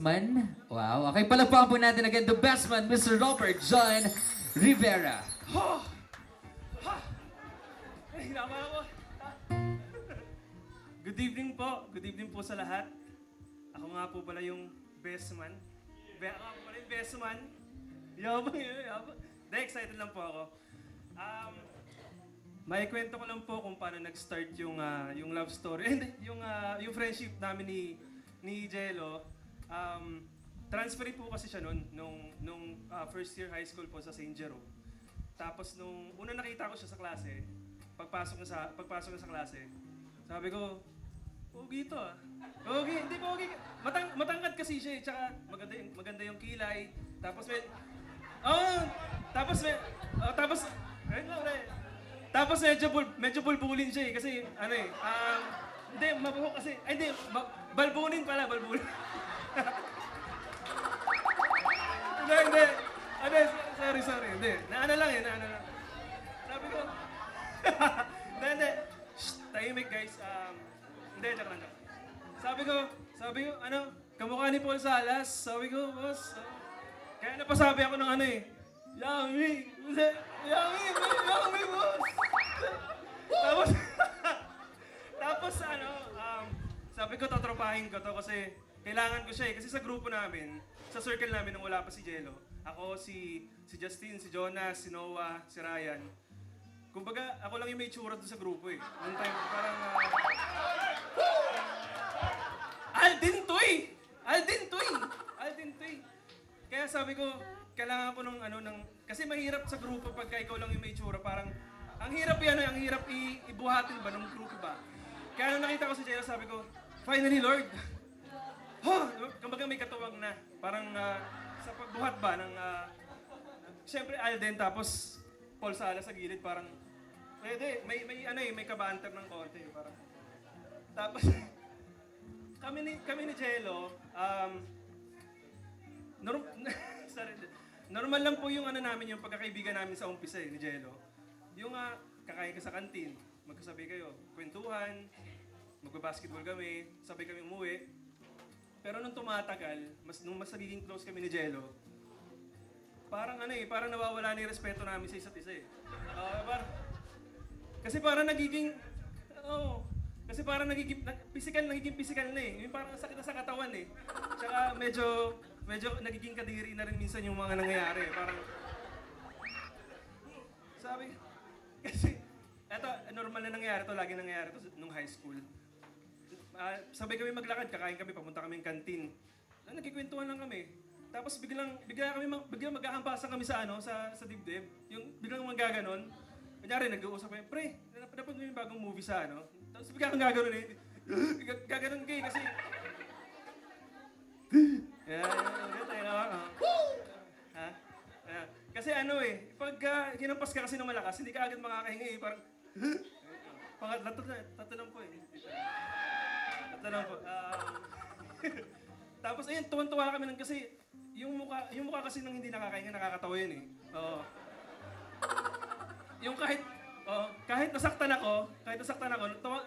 Man. Wow. Okay, palagpakan po natin again the best man, Mr. Robert John Rivera. Ay, hinama ako. Good evening po. Good evening po sa lahat. Ako nga po pala yung best man. Ako nga po pala yung best man. Yabang yun, yabang. Excited lang po ako. May kwento ko lang po kung paano nag-start yung love story. Hindi, yung friendship namin ni Jello. Transferee po kasi siya nung first year high school po sa St. Jerome. Tapos nung una nakita ko siya sa klase, pagpasok na sa klase, sabi ko, pogi ito ah. Pogi, hindi pogi. Matangkad kasi siya eh, tsaka maganda yung kilay. Tapos tapos medyo bulbulin siya eh, kasi ano eh, hindi, mabuhok kasi, ay hindi, balbunin pala, balbunin. Hindi. Sorry. Hindi. Naano lang. Sabi ko, hindi. Shh, tahimik guys. Hindi, joke lang. Sabi ko, kamukha ni Paul Salas. Sabi ko, boss. Kaya napasabi ako ng ano eh. Yummy, boss. Tapos sabi ko, tatropahin ko to kasi kailangan ko siya eh. Kasi sa grupo namin, sa circle namin nung wala pa si Jello, ako, si Justin, si Jonas, si Noah, si Ryan. Kumbaga, ako lang yung may tsura doon sa grupo eh. Noong time, parang... Aldin Toy! Kaya sabi ko, kailangan ko kasi mahirap sa grupo pagka ikaw lang yung may tsura. Parang, ang hirap ibuhatin ba ng grupo ba? Kaya nung nakita ko si Jello, sabi ko, finally Lord! Kumbaga may katuwang na. Parang sa pagbuhat ba ng... Siyempre Alden tapos Paul Salas sa gilid. Parang pwede. May kabanter ng konti. Parang, tapos kami ni Jello, sorry, normal lang po yung namin, yung pagkakaibigan namin sa umpisa ni Jello. Yung kakain ka sa kantin, magkasabay kayo, kwentuhan, magbabasketball kami, sabay kami umuwi. Pero nung tumatagal, nung mas nagiging close kami ni Jello, parang parang nawawala na yung respeto namin sa isa't isa eh. Kasi parang nagiging nagiging physical na eh. Yung parang sakit na sa katawan eh. Tsaka medyo nagiging kadiri na rin minsan yung mga nangyayari. Parang, sabi, kasi, eto, normal na nangyayari to, lagi nangyayari to nung high school. Sabay kami maglakad, kakain kami, papunta kami ng kantin. Nagkikwentuhan lang kami. Tapos biglang maghahampasan kami sa dibdib. Yung biglang magaganon. Kunyari, nag-uusap kami, pre, dapat mo yung bagong movie sa Tapos biglang gaganon eh. Gaganon kayo kasi... Kasi pag kinampas ka kasi ng malakas, hindi ka agad makakahinga eh. Parang... Tatlo lang po eh. Tapos ayun, tuwan-tuwa kami kasi yung mukha kasi nang hindi nakakahinga, nakakatawa yun eh. Oo. Yung kahit nasaktan ako,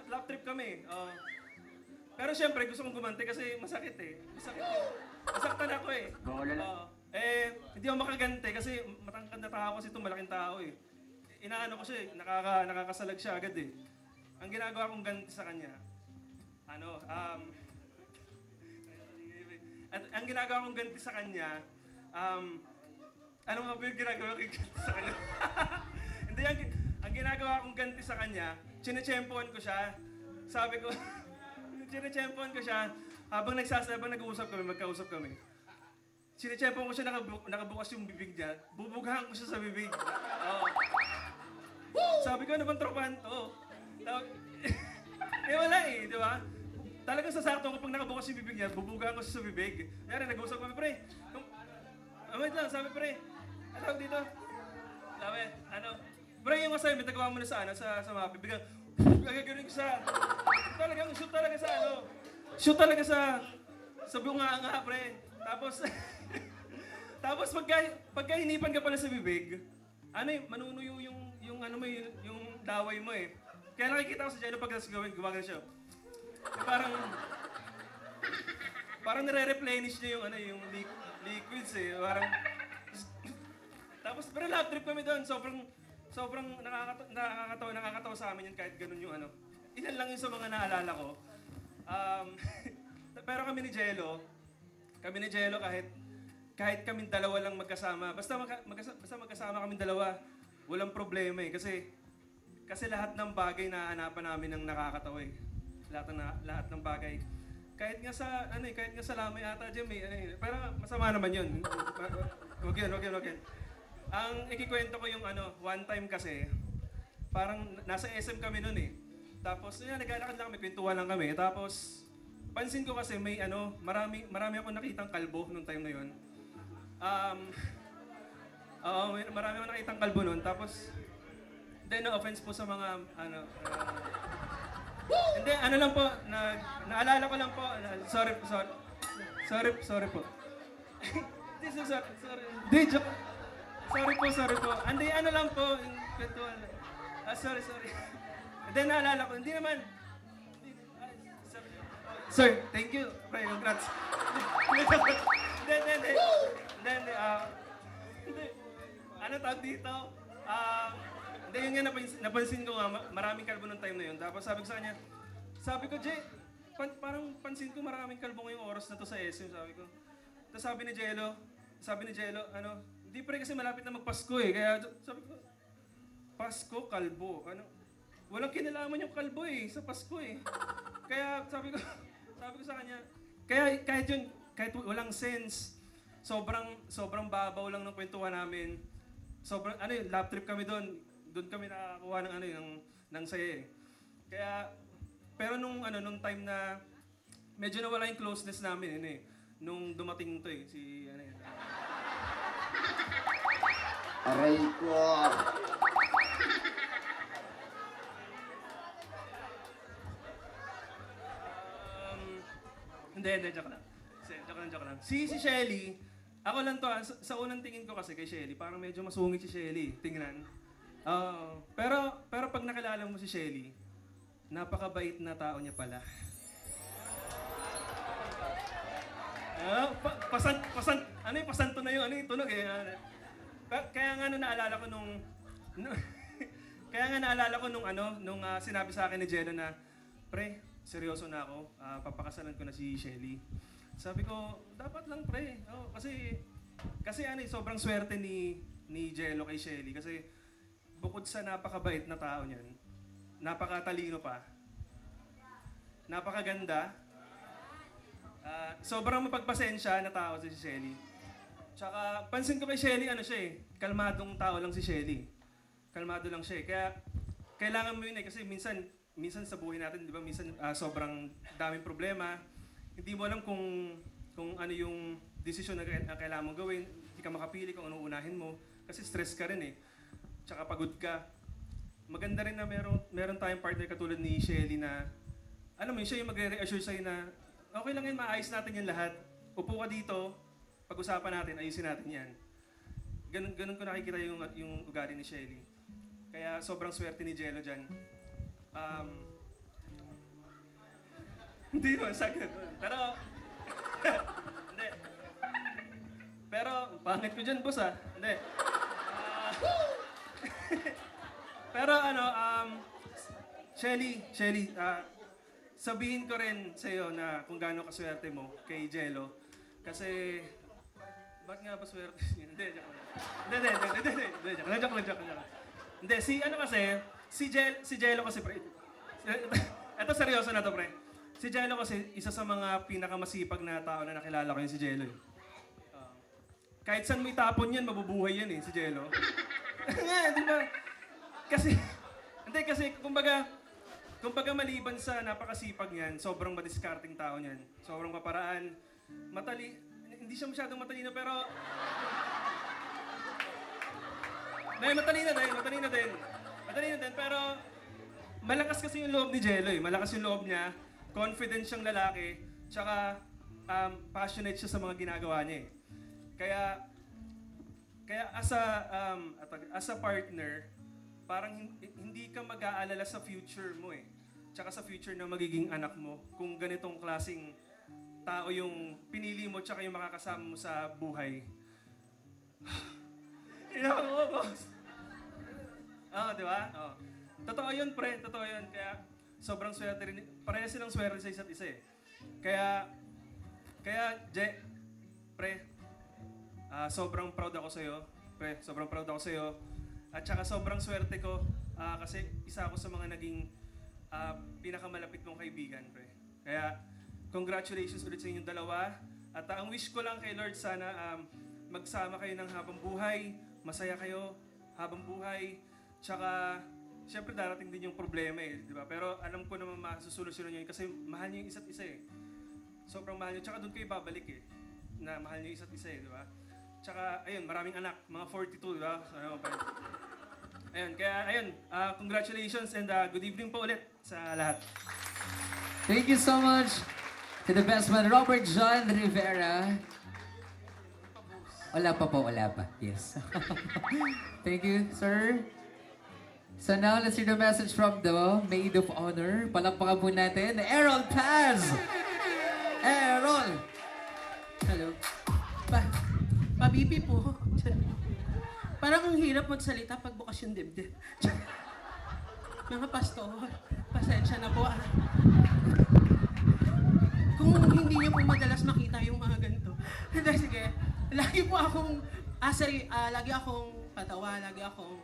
lap trip kami. Pero syempre gusto kong gumante kasi masakit eh. Nasaktan ako eh. Hindi ako makagante kasi matangkad na tao kasi itong malaking tao eh. Inaano ko siya eh, nakakasalag siya agad eh. Ang ginagawa kong ganti sa kanya, ang ginagawa kong ganti sa kanya, ano nga ba yung ginagawa kong ganti sa kanya? Hindi, ang ginagawa kong ganti sa kanya, chinechempohan ko siya. Sabi ko, chinechempohan ko siya, habang nag-uusap kami, magkausap kami. Chinechempohan ko siya, nakabukas yung bibig niya, bubughan ko siya sa bibig. Sabi ko, ano bang tropahan to? Wala eh, di ba? Talagang sasakto ko pag nakabukas yung bibig niya, bubugaan ko siya sa bibig. Kaya nag-usap kami, pre. Wait lang, sabi pre, tawag dito. Sabi, pre, yung assignment, nagawa mo na sa map. Biglang, gagawin ko sa, shoot talaga sa bunga nga, pre. Tapos pagka hinipan ka pala sa bibig, manunuyo yung daway mo eh. Kaya nakikita ko sa Jello pag gumagano siya. Parang, parang nare-replenish niya yung, ano, yung liquids eh. Parang, tapos, pero love trip kami doon. Sobrang nakakatawa sa amin yun kahit ganun yung ano. Ilan lang yung sa mga naalala ko. Um, pero kami ni Jello kahit kaming dalawa lang magkasama, basta magkasama kaming dalawa, walang problema eh. Kasi lahat ng bagay na hanapan namin ng nakakatawa eh. Lahat ng bagay. Kahit nga sa lamay ata dyan pero masama naman yun. Wag yun. Ang ikikwento ko yung one time kasi, parang nasa SM kami nun eh. Tapos, naglalakad lang kami, kwentuhan lang kami. Tapos, pansin ko kasi marami akong nakitang kalbo nung time na yun. Marami akong nakitang kalbo nun. Tapos, no offense po sa mga, hindi, lang po, naalala ko lang po, sorry po. Sorry. Hindi, joke. Sorry po. Hindi, lang po, yung kwentuhan lang. Sorry. Hindi, naalala ko, hindi naman. Sir, thank you. Pre, congrats. Hindi. Ano tawag dito? Hindi, yun nga napansin ko nga, maraming kalbo nung time na yun. Tapos sabi ko sa kanya, Jay, parang pansin ko maraming kalbo ngayong oras na to sa SM, sabi ko. Tapos sabi ni Jello, hindi pre kasi malapit na magpasko eh. Kaya sabi ko, Pasko, kalbo, walang kinalaman yung kalbo eh, sa Pasko eh. Kaya sabi ko sa kanya, kahit walang sense, sobrang babaw lang ng kwentuhan namin. Sobrang, lap trip kami doon. Doon kami nakakuha ng saya eh. Kaya, pero nung time na medyo nawala yung closeness namin, nung dumating to eh, Aray ko. Hindi, joke lang. Joke lang. Si Shelly, ako lang to, sa unang tingin ko kasi kay Shelly, parang medyo masungit si Shelly, tingnan. Pero pag nakilala mo si Shelly, napakabait na tao niya pala. Pasanto na yung tunog eh. Kaya nga naalala ko nung sinabi sa akin ni Jello na, pre, seryoso na ako, papakasalan ko na si Shelly. Sabi ko, dapat lang pre. Kasi sobrang swerte ni Jello kay Shelly. Kasi bukod sa napakabait na tao niyan, napakatalino pa, napakaganda, sobrang mapagpasensya na tao si Shelly. Tsaka pansin ko kay Shelly, kalmadong tao lang si Shelly. Kalmado lang siya eh. Kaya kailangan mo yun eh, kasi minsan sa buhay natin, di ba, minsan sobrang daming problema. Hindi mo alam kung ano yung desisyon na kailangan mong gawin. Hindi ka makapili kung ano unahin mo. Kasi stress ka rin eh. Tsaka pagod ka. Maganda rin na meron tayong partner katulad ni Shelly na, alam mo yun, siya yung magre-reassure sa'yo na, okay lang yun, maayos natin yan lahat. Upo ka dito, pag-usapan natin, ayusin natin yan. Ganun ko nakikita yung ugali ni Shelly. Kaya sobrang swerte ni Jello dyan. Hindi naman sa akin. Pero, hindi. Pero, pangit ko dyan, boss ah. Hindi. Pero Shelly, sabihin ko rin sa'yo na kung gaano kaswerte mo kay Jello. Kasi, ba't nga ba swerte? Hindi, joke lang. Hindi, si Jello kasi, pre. Ito seryoso na to, pre. Si Jello kasi, isa sa mga pinakamasipag na tao na nakilala ko yung si Jello eh. Kahit saan mo itapon yan, mabubuhay yan eh, si Jello. Nga, di ba? Kasi, kumbaga maliban sa napakasipag niyan, sobrang madiskarting tao niyan. Sobrang paparaan. Hindi siya masyadong matalino, pero... Matalino din, pero... Malakas kasi yung loob ni Jello eh. Malakas yung loob niya. Confident siyang lalaki. Tsaka, passionate siya sa mga ginagawa niya eh. Kaya as a partner, parang hindi ka mag-aalala sa future mo eh. Tsaka sa future na magiging anak mo kung ganitong klaseng tao yung pinili mo tsaka yung makakasama mo sa buhay. Iyak ako, boss. Oo, di ba? Oo. Totoo yun, pre. Totoo yun. Kaya sobrang swerte rin. Pareha silang swerte sa isa't isa eh. Kaya, pre, sobrang proud ako sa'yo. Pre, sobrang proud ako sa'yo. At saka sobrang swerte ko kasi isa ako sa mga naging pinakamalapit mong kaibigan, pre. Kaya, congratulations ulit sa inyong dalawa. At ang wish ko lang kay Lord, sana magsama kayo ng habang buhay, masaya kayo habang buhay. Tsaka, syempre darating din yung problema eh, di ba? Pero alam ko naman masusolusyonan nyo yun kasi mahal nyo yung isa't isa eh. Sobrang mahal nyo. Tsaka doon kayo babalik eh, na mahal nyo yung isa't isa eh, di ba? Tsaka, ayun, maraming anak, mga 42, di ba? So, ayun, kaya, ayun, congratulations and good evening po ulit sa lahat. Thank you so much to the best man, Robert John Rivera. Wala pa po, wala pa. Yes. Thank you, sir. So now, let's hear the message from the Maid of Honor. Palakpakan po natin, Errol Paz! Errol! Hello. Pabibi po. Parang ang hirap magsalita pag bukas yung dibdib. Mga pastor, pasensya na po. Kung hindi niyo po madalas makita yung mga ganito. Sige, lagi po akong, lagi akong patawa, lagi akong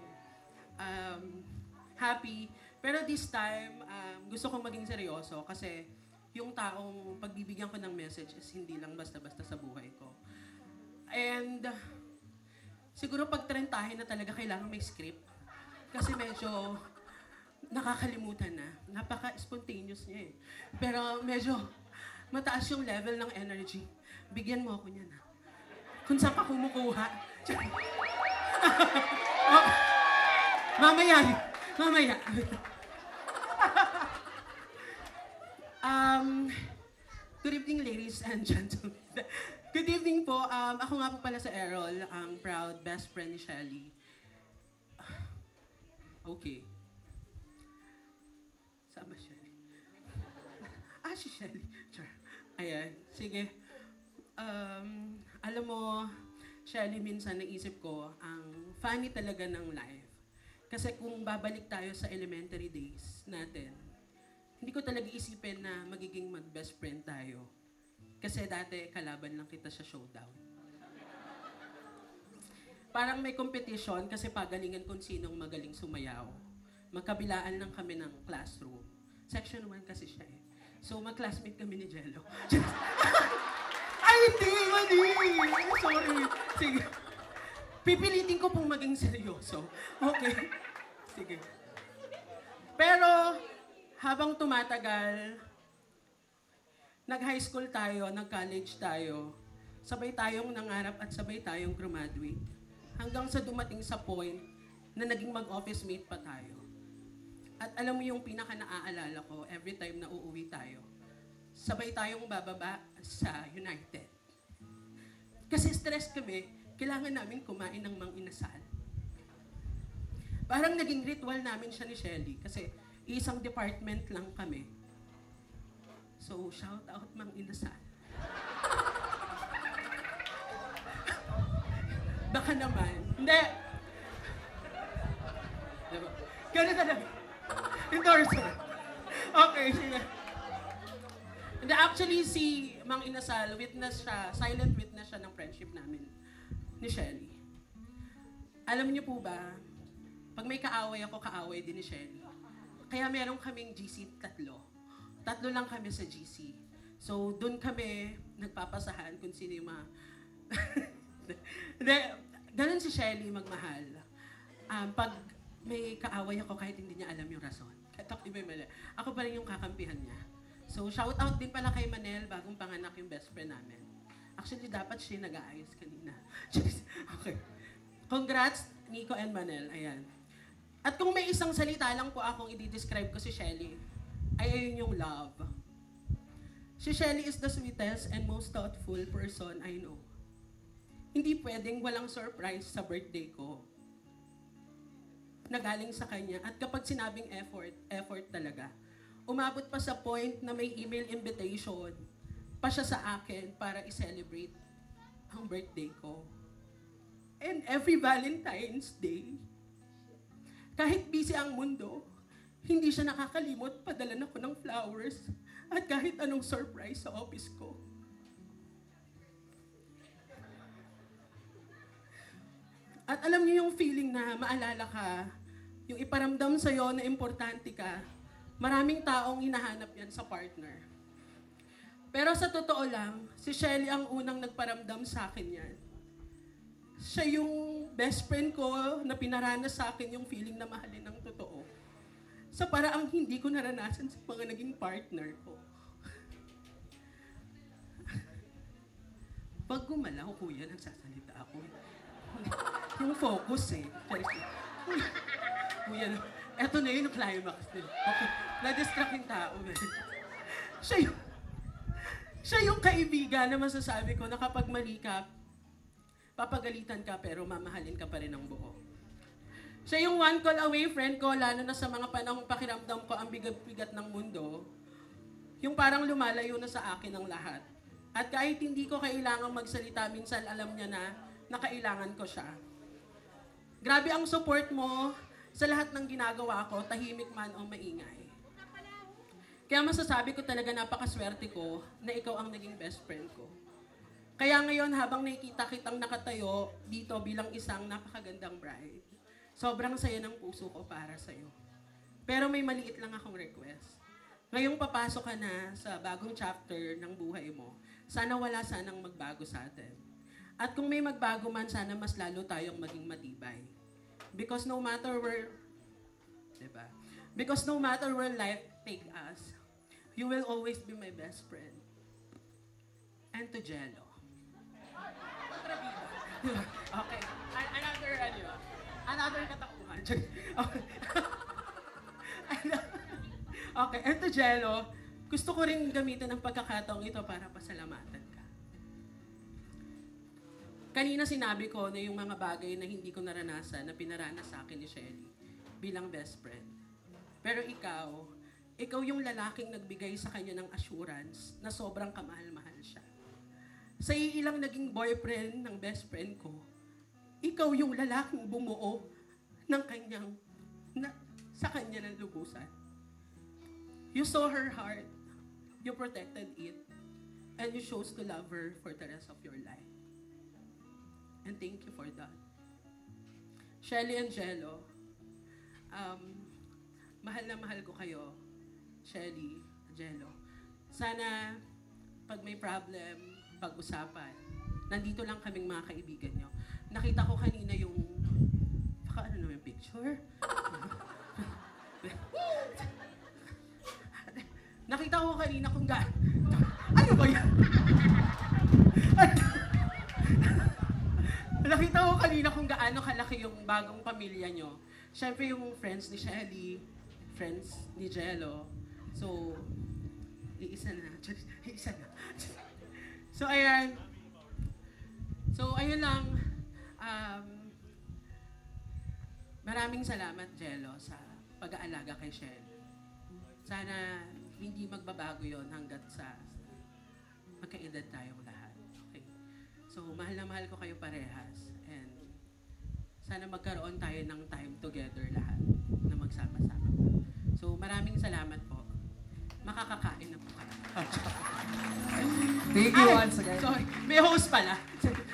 happy. Pero this time, gusto kong maging seryoso kasi yung taong pagbibigyan ko ng message is hindi lang basta-basta sa buhay ko. And siguro pagtrentahin na talaga kailangan may script. Kasi medyo nakakalimutan na. Napaka-spontaneous niya eh. Pero medyo mataas yung level ng energy. Bigyan mo ako niyan ha. Kung saan ka kumukuha. Oh, mamaya. Good evening, ladies and gentlemen. Good evening po. Ako nga po pala sa Errol, ang proud best friend ni Shelly. Okay. Saan ba Shelly? Si Shelly. Sure. Ayan. Sige. Alam mo, Shelly, minsan naisip ko, ang funny talaga ng life. Kasi kung babalik tayo sa elementary days natin, hindi ko talaga isipin na magiging mag-best friend tayo. Kasi dati, kalaban lang kita sa showdown. Parang may competition kasi pagalingan kung sinong magaling sumayaw. Magkabilaan lang kami ng classroom. Section 1 kasi siya eh. So, mag-classmate kami ni Jello. Ay, hindi! Mali! Sorry. Sige. Pipilitin ko pong maging seryoso. Okay? Sige. Pero, habang tumatagal, nag-high school tayo, nag-college tayo, sabay tayong nangarap at sabay tayong graduate. Hanggang sa dumating sa point na naging mag-office mate pa tayo. At alam mo yung pinaka-naaalala ko, every time na uuwi tayo, sabay tayong bababa sa United. Kasi stress kami, kailangan namin kumain ng Mang Inasal. Parang naging ritual namin siya ni Shelly kasi isang department lang kami. So, shout out Mang Inasal. Baka naman. Hindi. Diba? Ganun talaga. Endorser. Okay, sige. And actually, si Mang Inasal, witness siya, silent witness siya ng friendship namin ni Shelly. Alam niyo po ba, pag may kaaway ako, kaaway din ni Shelly. Kaya meron kaming GC tatlo. Tatlo lang kami sa GC. So, doon kami nagpapasahan kung sino yung mga... Ganun si Shelly magmahal. Pag may kaaway ako, kahit hindi niya alam yung rason. Ako pa rin yung kakampihan niya. So, shout out din pala kay Manel, bagong panganak yung best friend namin. Actually, dapat siya nag-aayos kanina. Okay. Congrats, Nico and Manel. Ayan. At kung may isang salita lang po akong i-describe ko si Shelly, ay ayun yung love. Si Shelly is the sweetest and most thoughtful person I know. Hindi pwedeng walang surprise sa birthday ko. Nagaling sa kanya. At kapag sinabing effort talaga. Umabot pa sa point na may email invitation pa siya sa akin para i-celebrate ang birthday ko. And every Valentine's Day, kahit busy ang mundo, hindi siya nakakalimot padalan ako ng flowers at kahit anong surprise sa office ko. At alam niyo yung feeling na maalala ka, yung iparamdam sa'yo na importante ka, maraming taong hinahanap yan sa partner. Pero sa totoo lang, si Shelly ang unang nagparamdam sa akin yan. Siya yung best friend ko na pinaranas sa akin yung feeling na mahalin ng totoo. Sa paraang hindi ko naranasan sa mga naging partner ko. Pag gumalaw, kuya, nagsasalita ako. Yung focus eh. Kuya, eto na yun yung climax din. Okay, na-distract yung tao. Siya yung kaibigan na masasabi ko na kapag mali ka, papagalitan ka pero mamahalin ka pa rin ng buo. Siya yung one call away friend ko, lalo na sa mga panahong pakiramdam ko ang bigat-bigat ng mundo. Yung parang lumalayo na sa akin ang lahat. At kahit hindi ko kailangang magsalita, minsan alam niya na kailangan ko siya. Grabe ang support mo sa lahat ng ginagawa ko, tahimik man o maingay. Kaya masasabi ko talaga napakaswerte ko na ikaw ang naging best friend ko. Kaya ngayon habang nakikita kitang nakatayo dito bilang isang napakagandang bride, sobrang saya ng puso ko para sa'yo. Pero may maliit lang akong request. Ngayong papasok ka na sa bagong chapter ng buhay mo, sana wala sanang magbago sa atin. At kung may magbago man, sana mas lalo tayong maging matibay. Because no matter where, diba? Because no matter where life take us, you will always be my best friend. And to Jello. Diba? Okay. Another katakuhan. Okay. Okay, and to Jello, gusto ko rin gamitin ang pagkakataong ito para pasalamatan ka. Kanina sinabi ko na yung mga bagay na hindi ko naranasan, na pinaranas sa akin ni Shelly bilang best friend. Pero ikaw yung lalaking nagbigay sa kanya ng assurance na sobrang kamahal-mahal siya. Sa ilang naging boyfriend ng best friend ko, ikaw yung lalaking bumuo ng sa kanya ng lubusan. You saw her heart, you protected it, and you chose to love her for the rest of your life. And thank you for that. Shelly and Jello, mahal na mahal ko kayo, Shelly, Jello. Sana pag may problem, pag-usapan, nandito lang kaming mga kaibigan nyo. Nakita ko kanina yung, baka ano naman yung picture? Nakita ko kanina kung ano ba yan? Nakita ko kanina kung gaano kalaki yung bagong pamilya nyo. Siyempre yung friends ni Shelly, friends ni Jello. So, iisa na. So, ayan. So, ayun lang. Maraming salamat, Jello, sa pag-aalaga kay Shelly. Sana hindi magbabago yon hanggat sa magkaedad tayong lahat. Okay? So, mahal na mahal ko kayo parehas. And sana magkaroon tayo ng time together lahat na magsama-sama. So, maraming salamat po. Makakakain na po kayo. Thank you once again. Sorry, may host pala.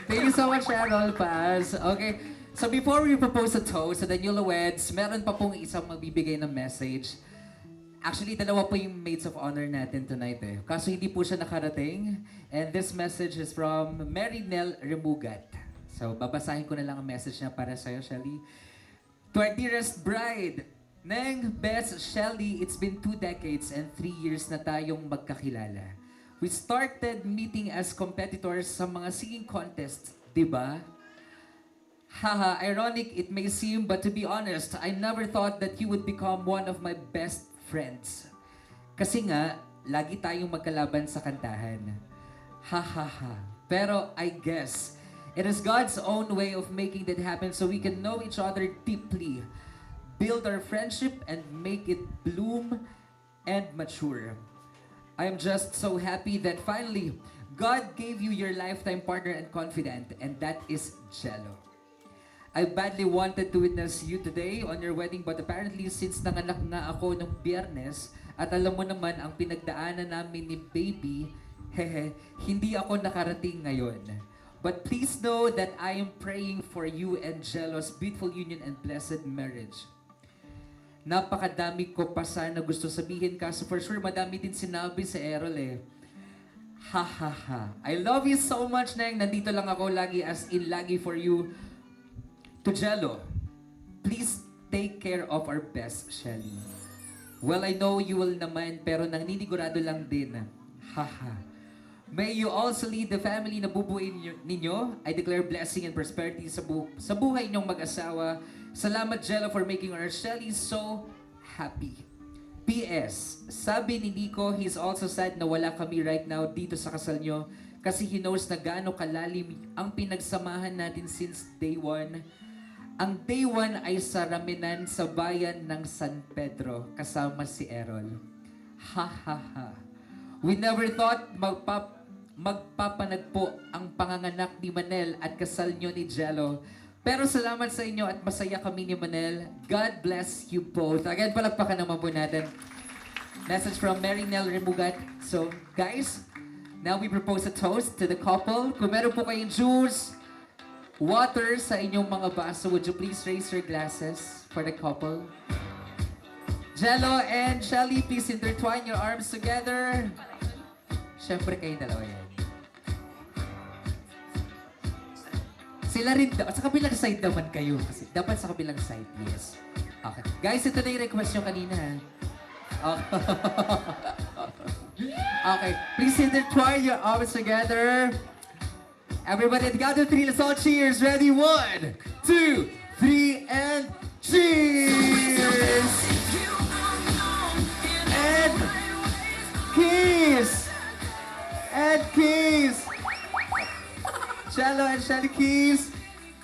Thank you so much, Errol Paz. Okay, so before we propose a toast sa the newlyweds, meron pa pong isang magbibigay ng message. Actually, dalawa po yung maids of honor natin tonight eh. Kaso hindi po siya nakarating. And this message is from Mary Nell Remugat. So, babasahin ko na lang ang message niya para sa'yo, Shelly. To our dearest bride, Neng, Bess, Shelly, it's been 2 decades and 3 years na tayong magkakilala. We started meeting as competitors sa mga singing contests, di ba? Haha, ironic it may seem, but to be honest, I never thought that you would become one of my best friends. Kasi nga, lagi tayong magkalaban sa kantahan. Ha ha ha. Pero I guess, it is God's own way of making that happen so we can know each other deeply, build our friendship, and make it bloom and mature. I am just so happy that finally, God gave you your lifetime partner and confidant, and that is Jello. I badly wanted to witness you today on your wedding, but apparently since nanganak nga ako nung Biyernes, at alam mo naman ang pinagdaanan namin ni Baby, hehe, hindi ako nakarating ngayon. But please know that I am praying for you and Jello's beautiful union and blessed marriage. Napakadami ko pa sana gusto sabihin, kaso for sure madami din sinabi sa Errol eh. Ha ha ha. I love you so much, Neng. Nandito lang ako lagi, as in lagi for you. To Jello, please take care of our best, Shelly. Well, I know you will naman, pero naninigurado lang din. Haha. May you also lead the family na bubuin ninyo. I declare blessing and prosperity sa buhay ninyong mag-asawa. Salamat, Jello, for making our Shelly so happy. P.S. Sabi ni Nico, he's also sad na wala kami right now dito sa kasal nyo kasi he knows na gaano kalalim ang pinagsamahan natin since day one. Ang day one ay sa Raminan sa bayan ng San Pedro kasama si Errol. Ha ha ha. We never thought magpapanagpo ang panganganak ni Manel at kasal nyo ni Jello. Pero salamat sa inyo at masaya kami ni Manel. God bless you both. Again, palagpakan naman po natin. Message from Mary Nell Remugat. So, guys, now we propose a toast to the couple. Kung meron po kayong juice, water sa inyong mga baso, would you please raise your glasses for the couple? Jello and Shelly, please intertwine your arms together. Siyempre kayong dalawa yan. Sila rin daw. Sa kabilang side naman kayo. Kasi dapat sa kabilang side, yes. Okay. Guys, ito na yung request nyo kanina. Okay. Please intertwine your arms together. Everybody at the count of three, let's all cheers. Ready? 1, 2, 3, and cheers! And kiss! And kiss! Jello and Shelly kiss!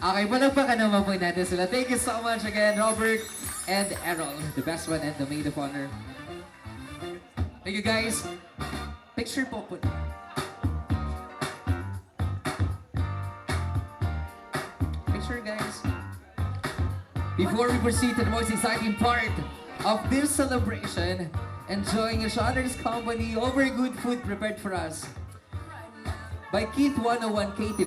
Okay, palagpakan naman po natin sila. Thank you so much again, Robert and Errol, the best one and the maid of honor. Thank you, guys. Picture po po. Guys. Before we proceed to the most exciting part of this celebration, enjoying each other's company over good food prepared for us by Keith 101 Katie.